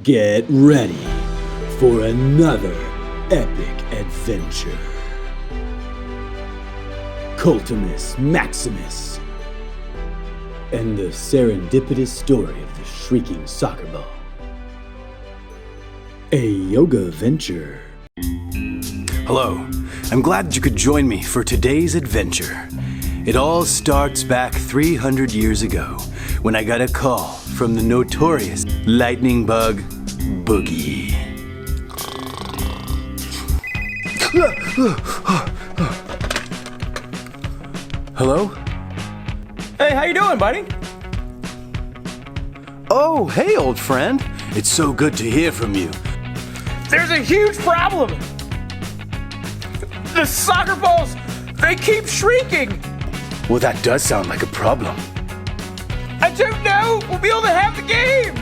Get ready for another epic adventure. Coltimus, Maximus, and the serendipitous story of the shrieking soccer ball. A yoga venture. Hello, I'm glad that you could join me for today's adventure. It all starts back 300 years ago when I got a call from the notorious lightning bug, Boogie. Hello? Hey, how you doing, buddy? Oh, hey, old friend. It's so good to hear from you. There's a huge problem. The soccer balls, they keep shrinking. Well, that does sound like a problem. I don't know if we'll be able to have the game.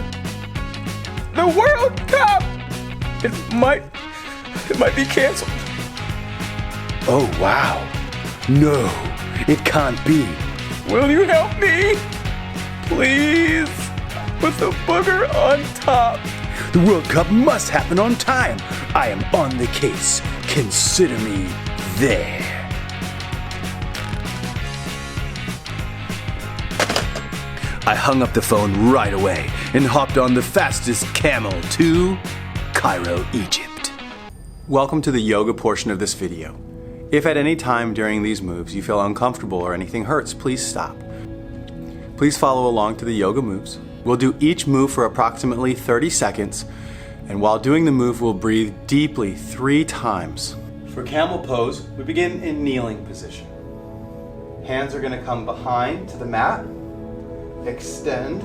The World Cup. It might be canceled. Oh, wow. No, it can't be. Will you help me? Please. With the booger on top. The World Cup must happen on time. I am on the case. Consider me there. I hung up the phone right away and hopped on the fastest camel to Cairo, Egypt. Welcome to the yoga portion of this video. If at any time during these moves you feel uncomfortable or anything hurts, please stop. Please follow along to the yoga moves. We'll do each move for approximately 30 seconds, and while doing the move, we'll breathe deeply 3 times. For camel pose, we begin in kneeling position. Hands are going to come behind to the mat. Extend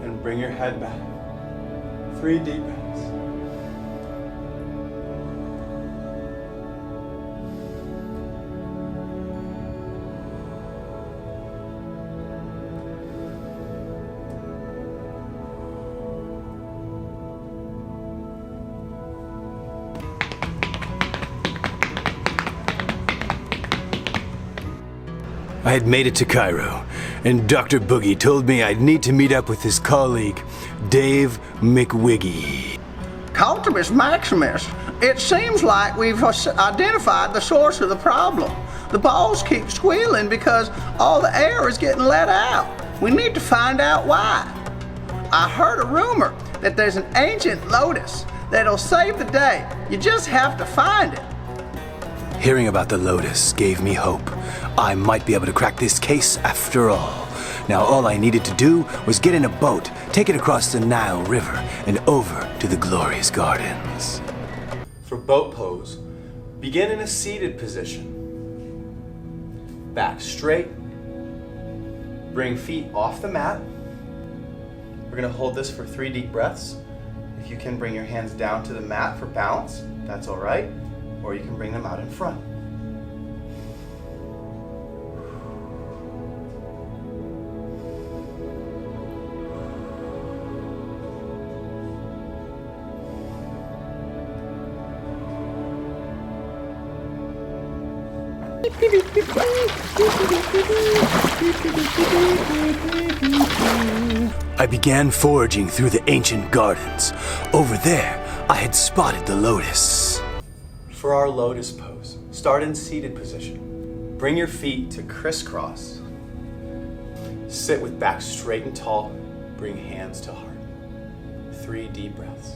and bring your head back. 3 deep breaths. I had made it to Cairo, and Dr. Boogie told me I'd need to meet up with his colleague, Dave McWiggy. Coltimus, Maximus, it seems like we've identified the source of the problem. The balls keep squealing because all the air is getting let out. We need to find out why. I heard a rumor that there's an ancient lotus that'll save the day. You just have to find it. Hearing about the lotus gave me hope. I might be able to crack this case after all. Now all I needed to do was get in a boat, take it across the Nile River, and over to the glorious gardens. For boat pose, begin in a seated position. Back straight. Bring feet off the mat. We're going to hold this for 3 deep breaths. If you can bring your hands down to the mat for balance, that's all right. Or you can bring them out in front. I began foraging through the ancient gardens. Over there, I had spotted the lotus. For our lotus pose, start in seated position. Bring your feet to crisscross. Sit with back straight and tall. Bring hands to heart. 3 deep breaths.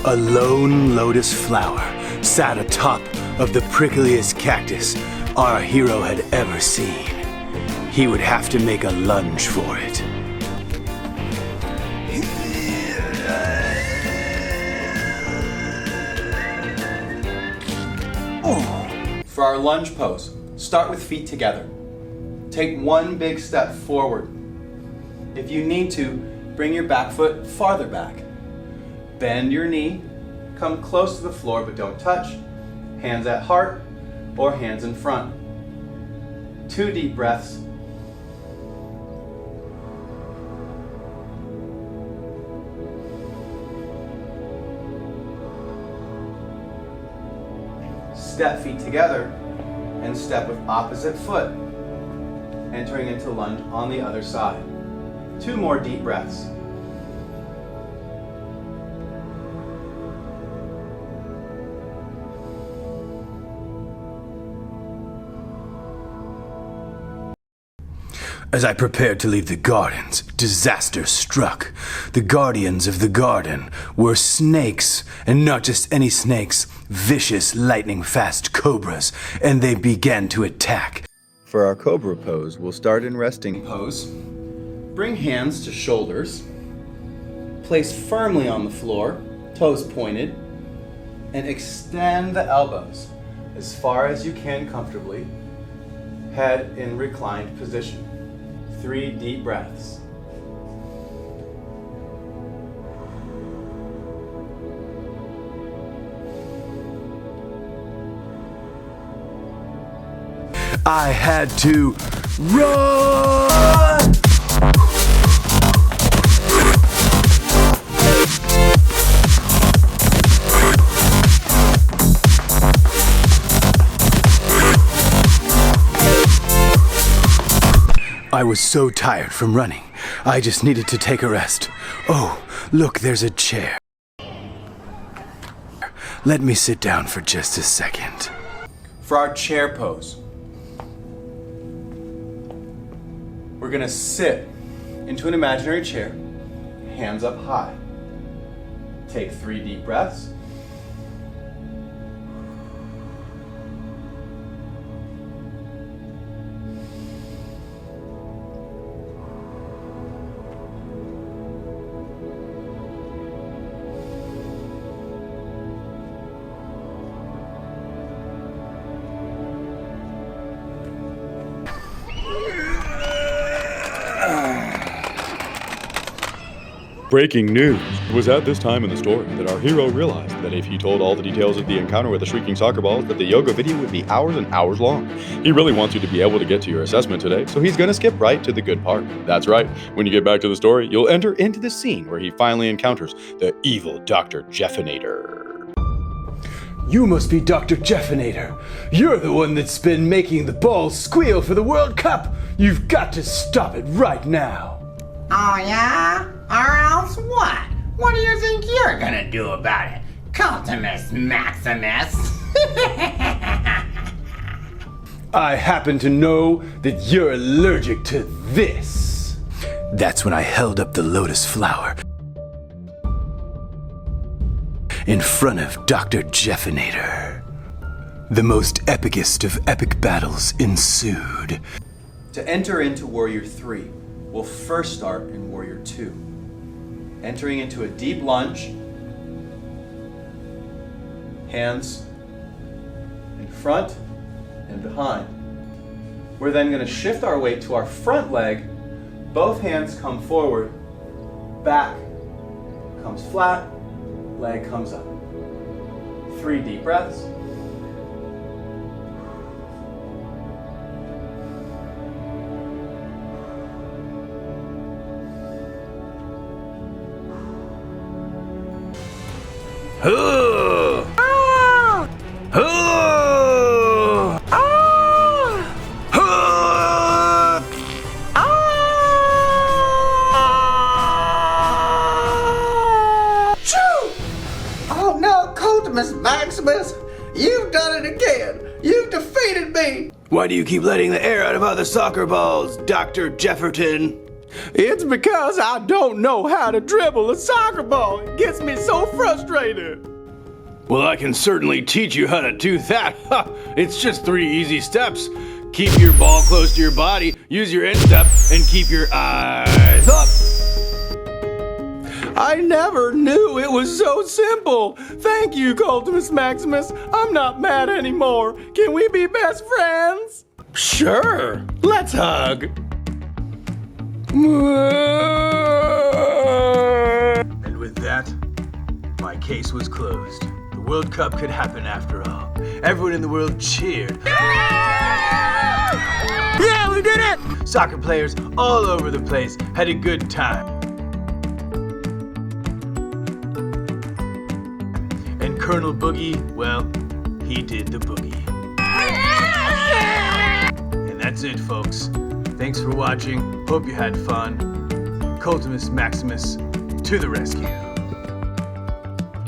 A lone lotus flower sat atop of the prickliest cactus our hero had ever seen. He would have to make a lunge for it. For our lunge pose, start with feet together. Take 1 big step forward. If you need to, bring your back foot farther back. Bend your knee, come close to the floor but don't touch. Hands at heart or hands in front. 2 deep breaths. Step feet together and step with opposite foot, entering into lunge on the other side. 2 more deep breaths. As I prepared to leave the gardens, disaster struck. The guardians of the garden were snakes, and not just any snakes, vicious, lightning-fast cobras, and they began to attack. For our cobra pose, we'll start in resting pose. Bring hands to shoulders. Place firmly on the floor, toes pointed, and extend the elbows as far as you can comfortably. Head in reclined position. 3 deep breaths. I had to run! I was so tired from running. I just needed to take a rest. Oh, look, there's a chair. Let me sit down for just a second. For our chair pose, we're gonna sit into an imaginary chair, hands up high. Take 3 deep breaths. Breaking news! It was at this time in the story that our hero realized that if he told all the details of the encounter with the shrieking soccer balls, that the yoga video would be hours and hours long. He really wants you to be able to get to your assessment today, so he's gonna skip right to the good part. That's right, when you get back to the story, you'll enter into the scene where he finally encounters the evil Dr. Jeffinator. You must be Dr. Jeffinator. You're the one that's been making the balls squeal for the World Cup. You've got to stop it right now. Oh yeah? Or else what? What do you think you're gonna do about it? Coltimus, Maximus? I happen to know that you're allergic to this. That's when I held up the lotus flower in front of Dr. Jeffinator. The most epicest of epic battles ensued. To enter into Warrior 3, we'll first start in Warrior 2. Entering into a deep lunge, hands in front and behind. We're then going to shift our weight to our front leg. Both hands come forward, back comes flat, leg comes up. 3 deep breaths. Oh no, Coltimus, Maximus! You've done it again! You've defeated me! Why do you keep letting the air out of other soccer balls, Dr. Jefferton? It's because I don't know how to dribble a soccer ball. It gets me so frustrated. Well, I can certainly teach you how to do that. It's just 3 easy steps. Keep your ball close to your body, use your instep, and keep your eyes up. I never knew it was so simple. Thank you, Coltimus Maximus. I'm not mad anymore. Can we be best friends? Sure, let's hug. And with that, my case was closed. The World Cup could happen after all. Everyone in the world cheered. Yeah! Soccer players all over the place had a good time. And Colonel Boogie, well, he did the boogie. And that's it, folks. Thanks for watching. Hope you had fun. Coltimus Maximus to the rescue.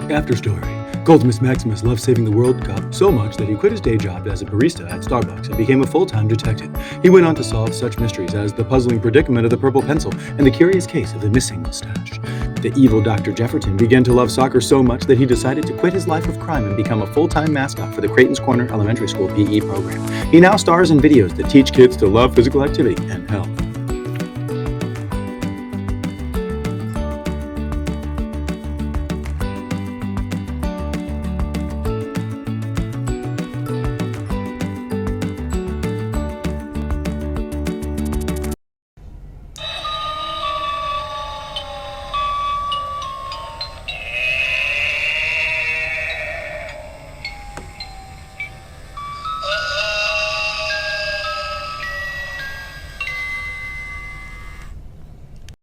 After story. Coltimus Maximus loved saving the World Cup so much that he quit his day job as a barista at Starbucks and became a full-time detective. He went on to solve such mysteries as the puzzling predicament of the purple pencil and the curious case of the missing mustache. The evil Dr. Jefferton began to love soccer so much that he decided to quit his life of crime and become a full-time mascot for the Creighton's Corner Elementary School PE program. He now stars in videos that teach kids to love physical activity and health.